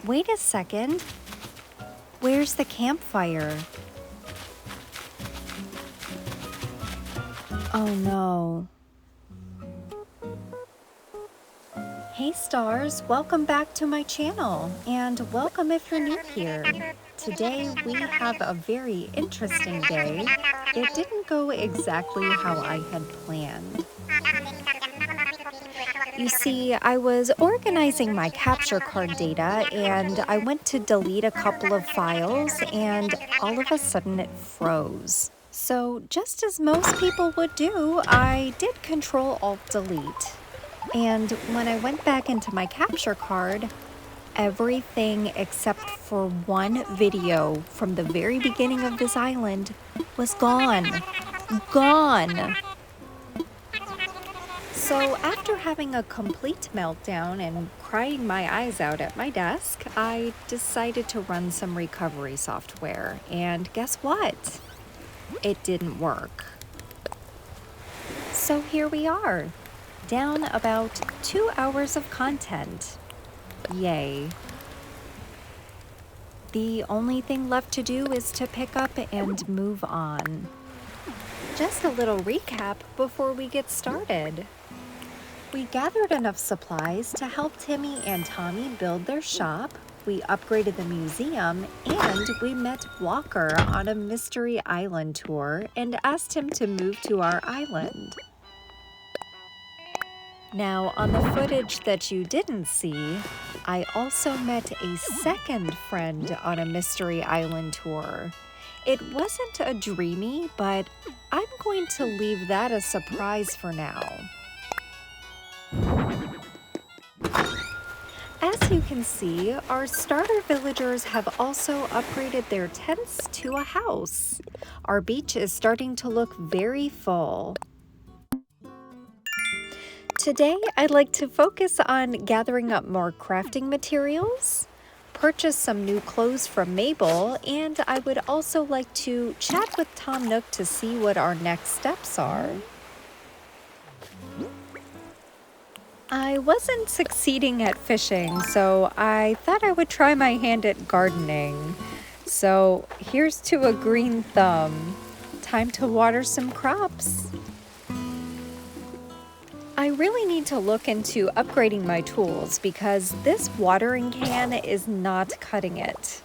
Wait a second. Where's the campfire? Oh no. Hey stars, welcome back to my channel, and welcome if you're new here. Today we have a very interesting day. It didn't go exactly how I had planned. You see, I was organizing my capture card data and I went to delete a couple of files and all of a sudden it froze. So just as most people would do, I did Control-Alt-Delete. And when I went back into my capture card, everything except for one video from the very beginning of this island was gone. Gone! So after having a complete meltdown and crying my eyes out at my desk, I decided to run some recovery software. And guess what? It didn't work. So here we are, down about 2 hours of content. Yay. The only thing left to do is to pick up and move on. Just a little recap before we get started. We gathered enough supplies to help Timmy and Tommy build their shop, we upgraded the museum, and we met Walker on a mystery island tour and asked him to move to our island. Now, on the footage that you didn't see, I also met a second friend on a mystery island tour. It wasn't a dreamy, but I'm going to leave that a surprise for now. As you can see, our starter villagers have also upgraded their tents to a house. Our beach is starting to look very full. Today, I'd like to focus on gathering up more crafting materials, purchase some new clothes from Mabel, and I would also like to chat with Tom Nook to see what our next steps are. I wasn't succeeding at fishing, so I thought I would try my hand at gardening. So here's to a green thumb. Time to water some crops. I really need to look into upgrading my tools because this watering can is not cutting it.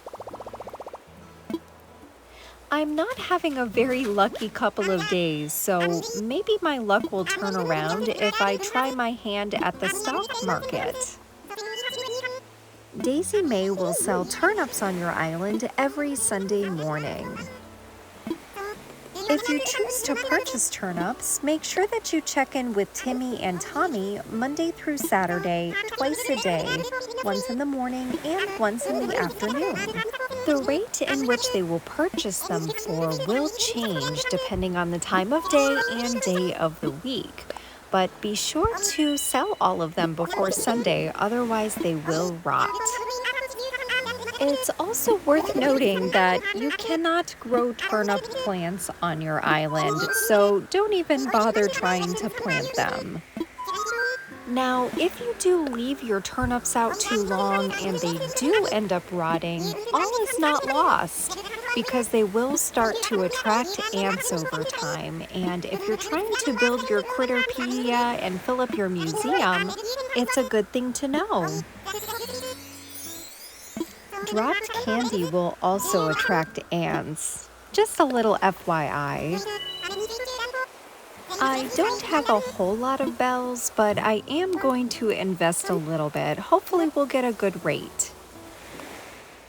I'm not having a very lucky couple of days, so maybe my luck will turn around if I try my hand at the stock market. Daisy May will sell turnips on your island every Sunday morning. If you choose to purchase turnips, make sure that you check in with Timmy and Tommy Monday through Saturday, twice a day, once in the morning and once in the afternoon. The rate in which they will purchase them for will change depending on the time of day and day of the week. But be sure to sell all of them before Sunday, otherwise they will rot. It's also worth noting that you cannot grow turnip plants on your island, so don't even bother trying to plant them. Now, if you do leave your turnips out too long and they do end up rotting, all is not lost, because they will start to attract ants over time. And if you're trying to build your Critterpedia and fill up your museum, it's a good thing to know. Dropped candy will also attract ants. Just a little FYI. I don't have a whole lot of bells, but I am going to invest a little bit. Hopefully we'll get a good rate.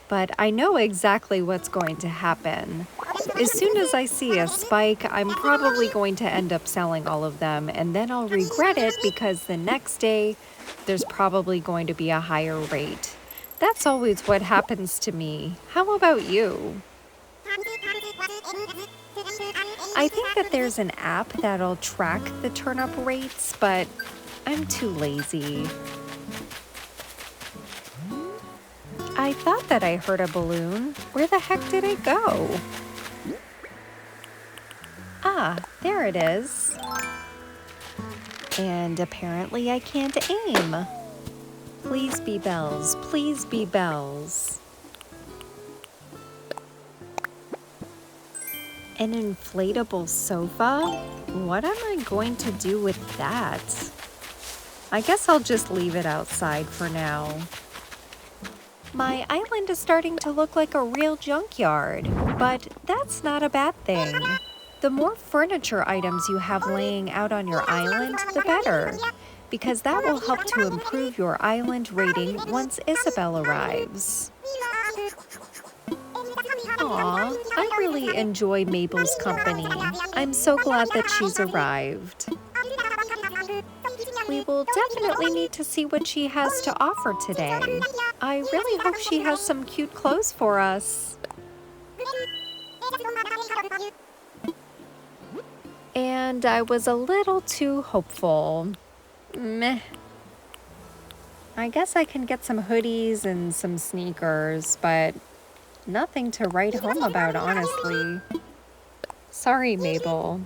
But I know exactly what's going to happen. As soon as I see a spike, I'm probably going to end up selling all of them, and then I'll regret it because the next day, there's probably going to be a higher rate. That's always what happens to me. How about you? I think that there's an app that'll track the turnip rates, but I'm too lazy. I thought that I heard a balloon. Where the heck did it go? Ah, there it is. And apparently I can't aim. Please be bells, please be bells. An inflatable sofa? What am I going to do with that? I guess I'll just leave it outside for now. My island is starting to look like a real junkyard, but that's not a bad thing. The more furniture items you have laying out on your island, the better, because that will help to improve your island rating once Isabel arrives. Aw, I really enjoy Mabel's company. I'm so glad that she's arrived. We will definitely need to see what she has to offer today. I really hope she has some cute clothes for us. And I was a little too hopeful. Meh. I guess I can get some hoodies and some sneakers, but nothing to write home about, honestly. Sorry, Mabel.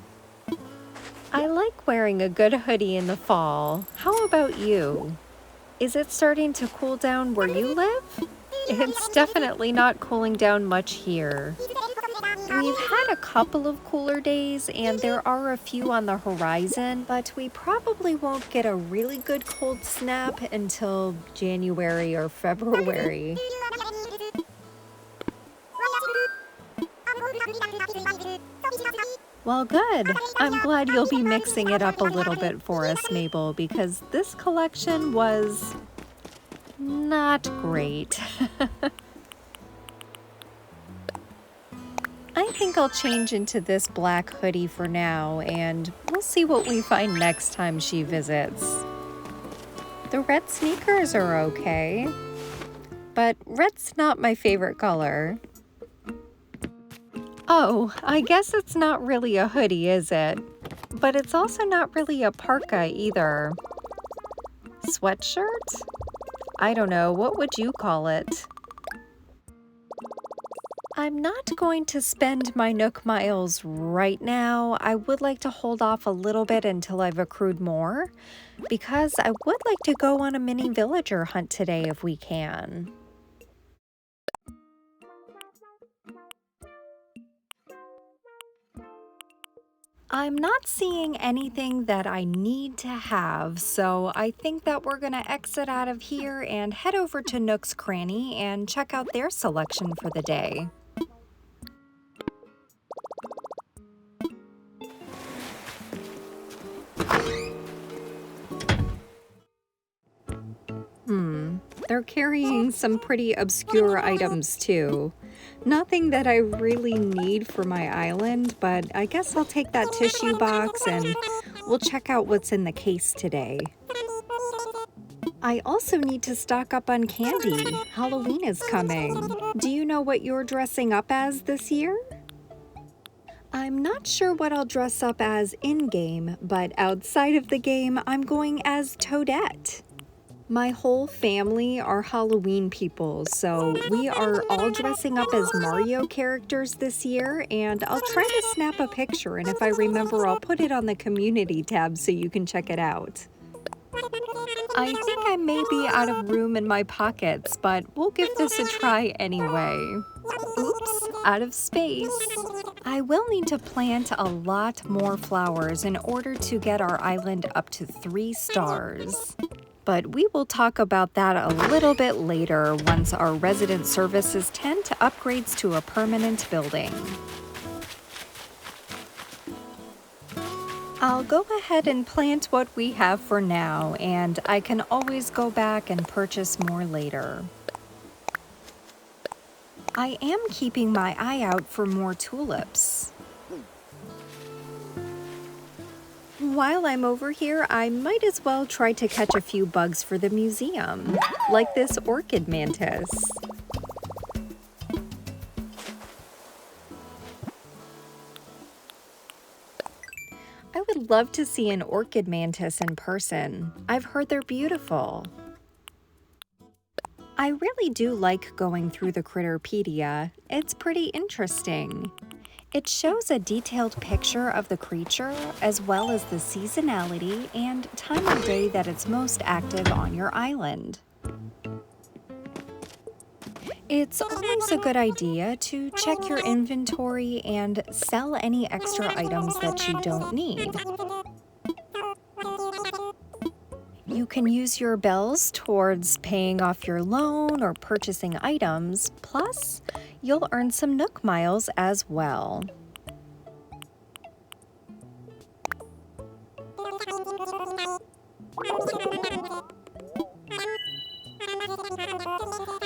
I like wearing a good hoodie in the fall. How about you? Is it starting to cool down where you live? It's definitely not cooling down much here. We've had a couple of cooler days and there are a few on the horizon, but we probably won't get a really good cold snap until January or February. Well, good. I'm glad you'll be mixing it up a little bit for us, Mabel, because this collection was not great. I think I'll change into this black hoodie for now, and we'll see what we find next time she visits. The red sneakers are okay, but red's not my favorite color. Oh, I guess it's not really a hoodie, is it? But it's also not really a parka either. Sweatshirt? I don't know, what would you call it? I'm not going to spend my Nook miles right now. I would like to hold off a little bit until I've accrued more, because I would like to go on a mini villager hunt today if we can. I'm not seeing anything that I need to have, so I think that we're gonna exit out of here and head over to Nook's Cranny and check out their selection for the day. They're carrying some pretty obscure items too. Nothing that I really need for my island, but I guess I'll take that tissue box and we'll check out what's in the case today. I also need to stock up on candy. Halloween is coming. Do you know what you're dressing up as this year? I'm not sure what I'll dress up as in-game, but outside of the game, I'm going as Toadette. My whole family are Halloween people, so we are all dressing up as Mario characters this year, and I'll try to snap a picture, and if I remember, I'll put it on the community tab so you can check it out. I think I may be out of room in my pockets, but we'll give this a try anyway. Oops, out of space. I will need to plant a lot more flowers in order to get our island up to 3 stars. But we will talk about that a little bit later once our resident services tend to upgrades to a permanent building. I'll go ahead and plant what we have for now, and I can always go back and purchase more later. I am keeping my eye out for more tulips. While I'm over here, I might as well try to catch a few bugs for the museum, like this orchid mantis. I would love to see an orchid mantis in person. I've heard they're beautiful. I really do like going through the Critterpedia. It's pretty interesting. It shows a detailed picture of the creature, as well as the seasonality and time of day that it's most active on your island. It's always a good idea to check your inventory and sell any extra items that you don't need. You can use your bells towards paying off your loan or purchasing items, plus you'll earn some Nook miles as well.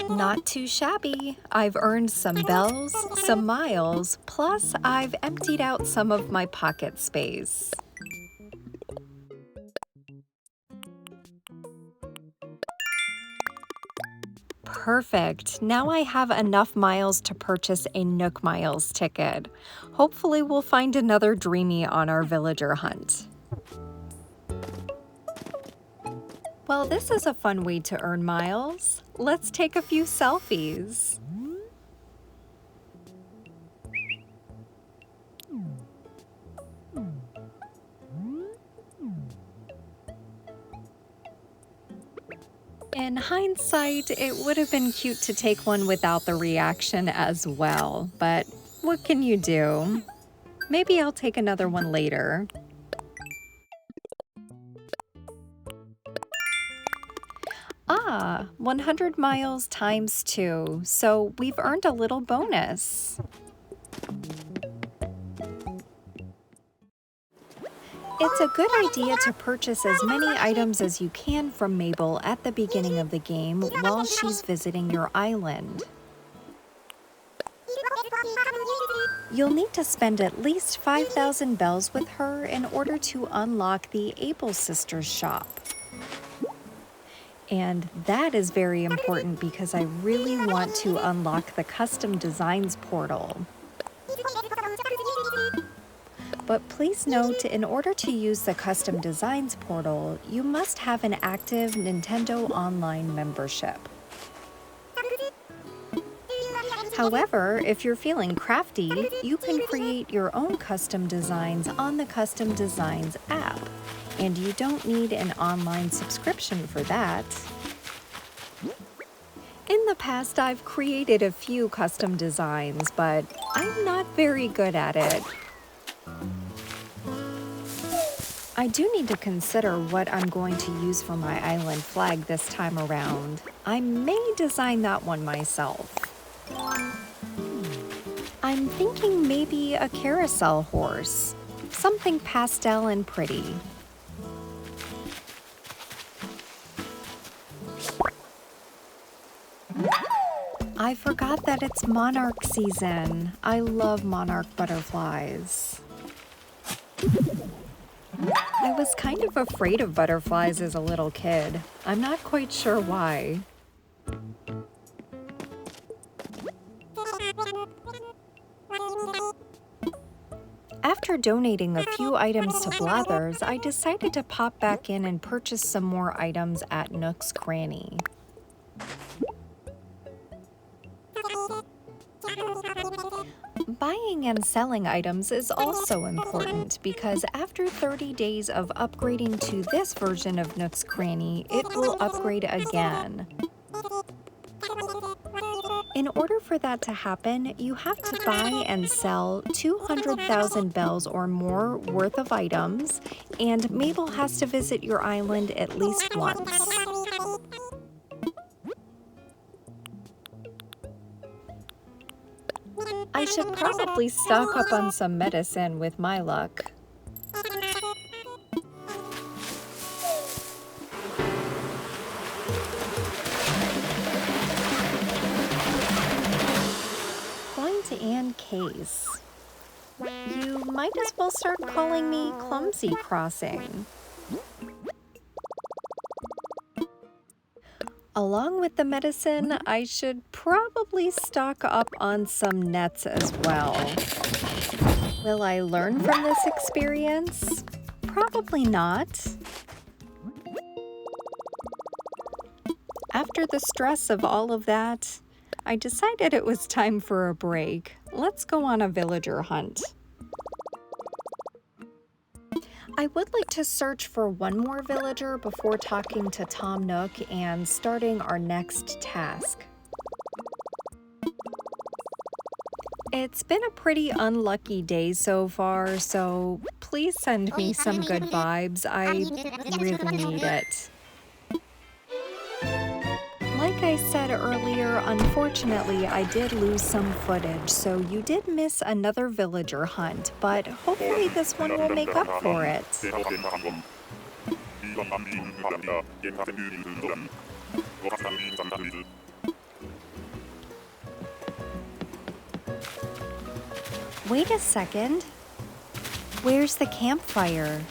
Not too shabby. I've earned some bells, some miles, plus I've emptied out some of my pocket space. Perfect. Now I have enough miles to purchase a Nook Miles ticket. Hopefully we'll find another Dreamy on our villager hunt. Well, this is a fun way to earn miles. Let's take a few selfies. In hindsight, it would have been cute to take one without the reaction as well, but what can you do? Maybe I'll take another one later. Ah, 100 miles times 2, so we've earned a little bonus. It's a good idea to purchase as many items as you can from Mabel at the beginning of the game while she's visiting your island. You'll need to spend at least 5,000 bells with her in order to unlock the Able Sisters shop. And that is very important because I really want to unlock the Custom Designs portal. But please note, in order to use the Custom Designs portal, you must have an active Nintendo Online membership. However, if you're feeling crafty, you can create your own custom designs on the Custom Designs app. And you don't need an online subscription for that. In the past, I've created a few custom designs, but I'm not very good at it. I do need to consider what I'm going to use for my island flag this time around. I may design that one myself. I'm thinking maybe a carousel horse, something pastel and pretty. I forgot that it's monarch season. I love monarch butterflies. I was kind of afraid of butterflies as a little kid. I'm not quite sure why. After donating a few items to Blathers, I decided to pop back in and purchase some more items at Nook's Cranny. Buying and selling items is also important because after 30 days of upgrading to this version of Nook's Cranny, it will upgrade again. In order for that to happen, you have to buy and sell 200,000 bells or more worth of items, and Mabel has to visit your island at least once. I should probably stock up on some medicine with my luck. Point and case. You might as well start calling me Clumsy Crossing. Along with the medicine, I should probably stock up on some nets as well. Will I learn from this experience? Probably not. After the stress of all of that, I decided it was time for a break. Let's go on a villager hunt. I would like to search for one more villager before talking to Tom Nook and starting our next task. It's been a pretty unlucky day so far, so please send me some good vibes. I really need it. Like I said earlier, unfortunately, I did lose some footage, so you did miss another villager hunt, but hopefully this one will make up for it. Wait a second. Where's the campfire?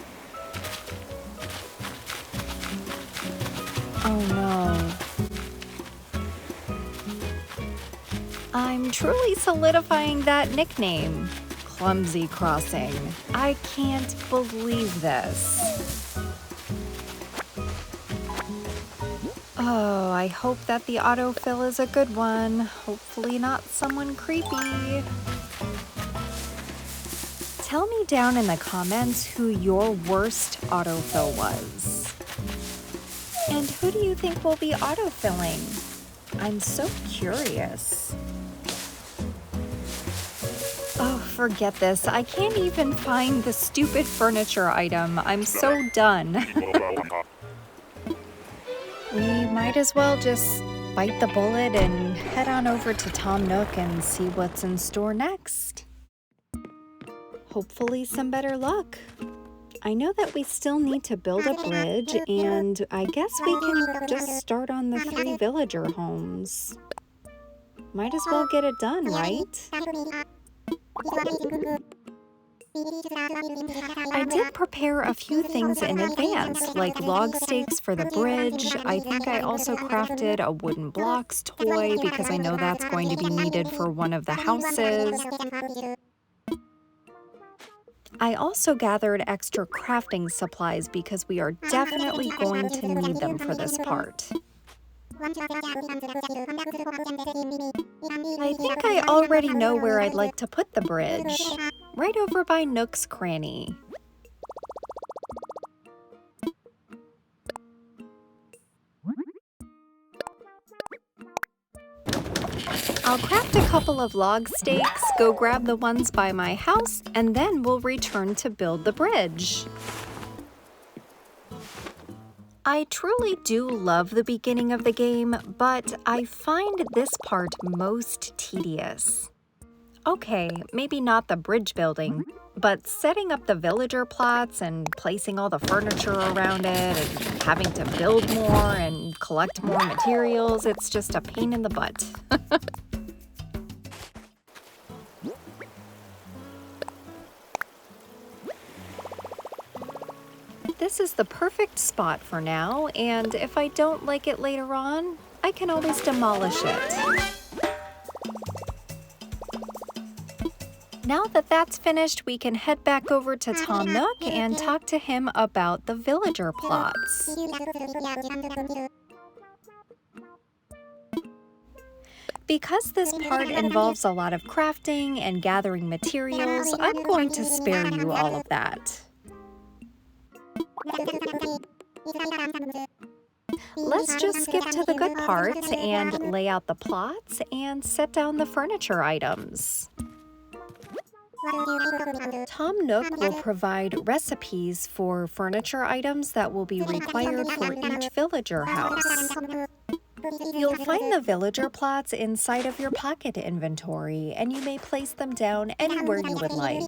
Oh no. I'm truly solidifying that nickname. Clumsy Crossing. I can't believe this. Oh, I hope that the autofill is a good one. Hopefully not someone creepy. Tell me down in the comments who your worst autofill was. And who do you think will be autofilling? I'm so curious. Oh, forget this. I can't even find the stupid furniture item. I'm so done. We might as well just bite the bullet and head on over to Tom Nook and see what's in store next. Hopefully some better luck. I know that we still need to build a bridge, and I guess we can just start on the 3 villager homes. Might as well get it done, right? I did prepare a few things in advance, like log stakes for the bridge. I think I also crafted a wooden blocks toy because I know that's going to be needed for one of the houses. I also gathered extra crafting supplies because we are definitely going to need them for this part. I think I already know where I'd like to put the bridge. Right over by Nook's cranny. I'll craft a couple of log stakes, go grab the ones by my house, and then we'll return to build the bridge. I truly do love the beginning of the game, but I find this part most tedious. Okay, maybe not the bridge building, but setting up the villager plots and placing all the furniture around it and having to build more and collect more materials, it's just a pain in the butt. This is the perfect spot for now, and if I don't like it later on, I can always demolish it. Now that that's finished, we can head back over to Tom Nook and talk to him about the villager plots. Because this part involves a lot of crafting and gathering materials, I'm going to spare you all of that. Let's just skip to the good parts and lay out the plots and set down the furniture items. Tom Nook will provide recipes for furniture items that will be required for each villager house. You'll find the villager plots inside of your pocket inventory, and you may place them down anywhere you would like.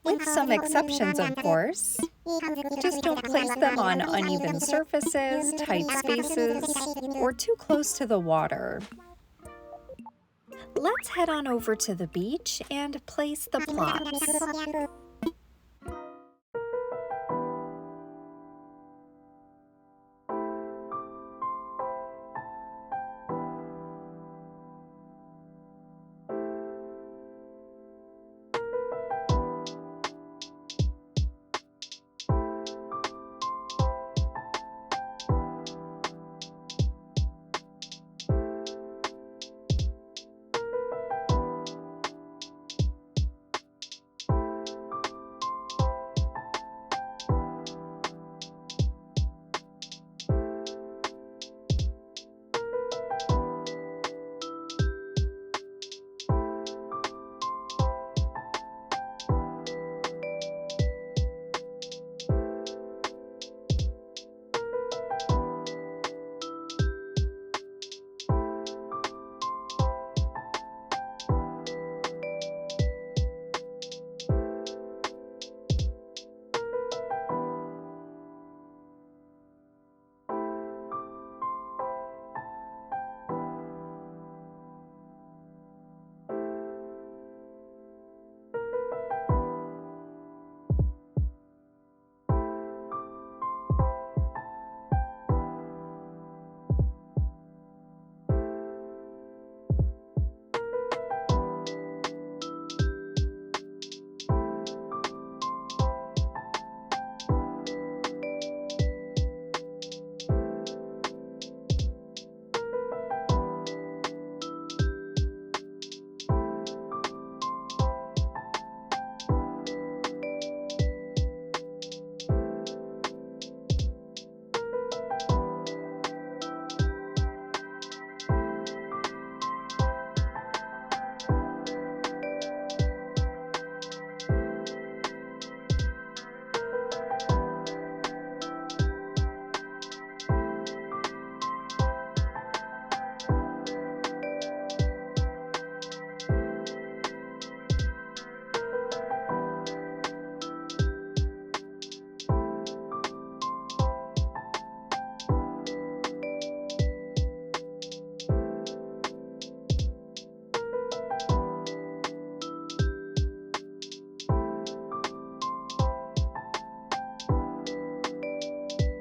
With some exceptions, of course. Just don't place them on uneven surfaces, tight spaces, or too close to the water. Let's head on over to the beach and place the plots.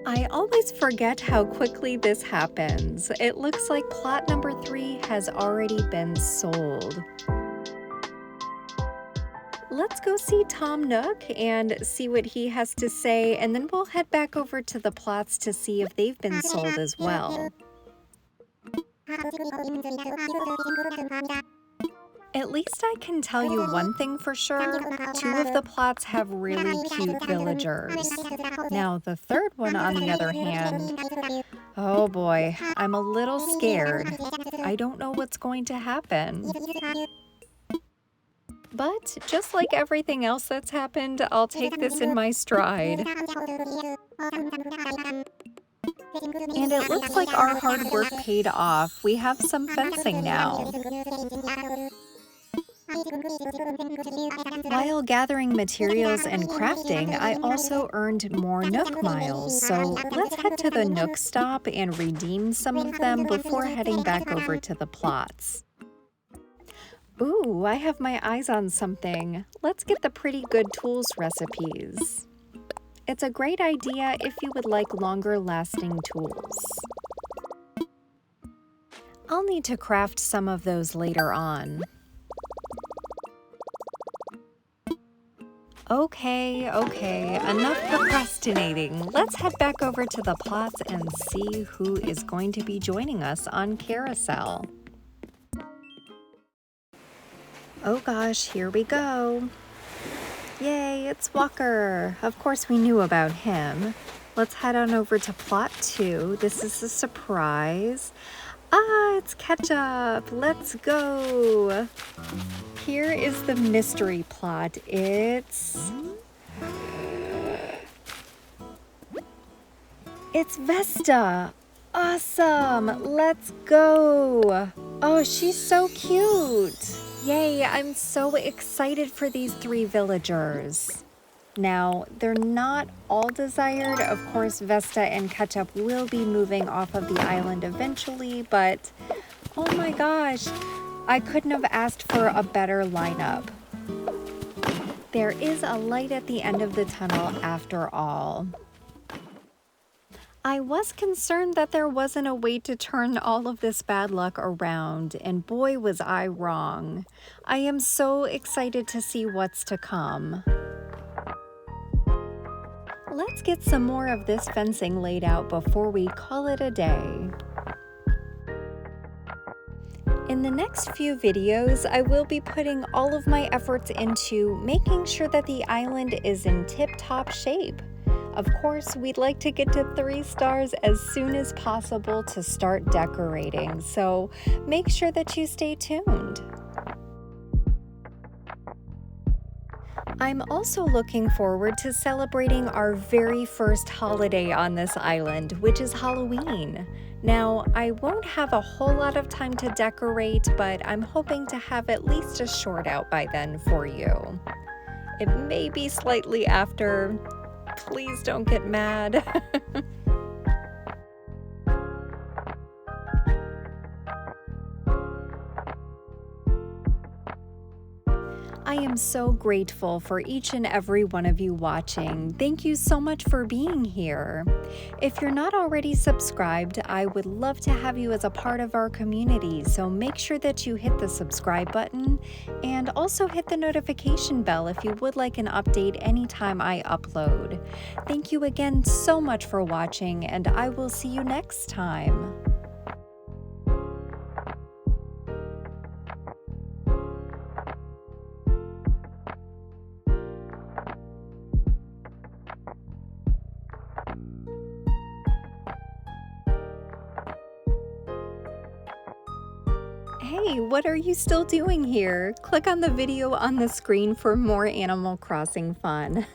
I always forget how quickly this happens. It looks like plot number 3 has already been sold. Let's go see Tom Nook and see what he has to say, and then we'll head back over to the plots to see if they've been sold as well. At least I can tell you one thing for sure, 2 of the plots have really cute villagers. Now the third one, on the other hand, oh boy, I'm a little scared. I don't know what's going to happen. But just like everything else that's happened, I'll take this in my stride. And it looks like our hard work paid off. We have some fencing now. While gathering materials and crafting, I also earned more Nook miles, so let's head to the Nook stop and redeem some of them before heading back over to the plots. Ooh, I have my eyes on something. Let's get the pretty good tools recipes. It's a great idea if you would like longer lasting tools. I'll need to craft some of those later on. Okay, enough procrastinating. Let's head back over to the plots and see who is going to be joining us on Carousel. Oh gosh, here we go. Yay, it's Walker. Of course we knew about him. Let's head on over to plot 2. This is a surprise. Ah, it's Ketchup. Let's go. Here is the mystery plot. It's Vesta. Awesome. Let's go. Oh, she's so cute. Yay, I'm so excited for these 3 villagers. Now, they're not all desired. Of course, Vesta and Ketchup will be moving off of the island eventually, but oh my gosh, I couldn't have asked for a better lineup. There is a light at the end of the tunnel after all. I was concerned that there wasn't a way to turn all of this bad luck around, and boy was I wrong. I am so excited to see what's to come. Let's get some more of this fencing laid out before we call it a day. In the next few videos, I will be putting all of my efforts into making sure that the island is in tip-top shape. Of course, we'd like to get to 3 stars as soon as possible to start decorating, so make sure that you stay tuned. I'm also looking forward to celebrating our very first holiday on this island, which is Halloween. Now, I won't have a whole lot of time to decorate, but I'm hoping to have at least a short out by then for you. It may be slightly after. Please don't get mad. I am so grateful for each and every one of you watching. Thank you so much for being here. If you're not already subscribed, I would love to have you as a part of our community, so make sure that you hit the subscribe button and also hit the notification bell if you would like an update anytime I upload. Thank you again so much for watching, and I will see you next time. Hey, what are you still doing here? Click on the video on the screen for more Animal Crossing fun.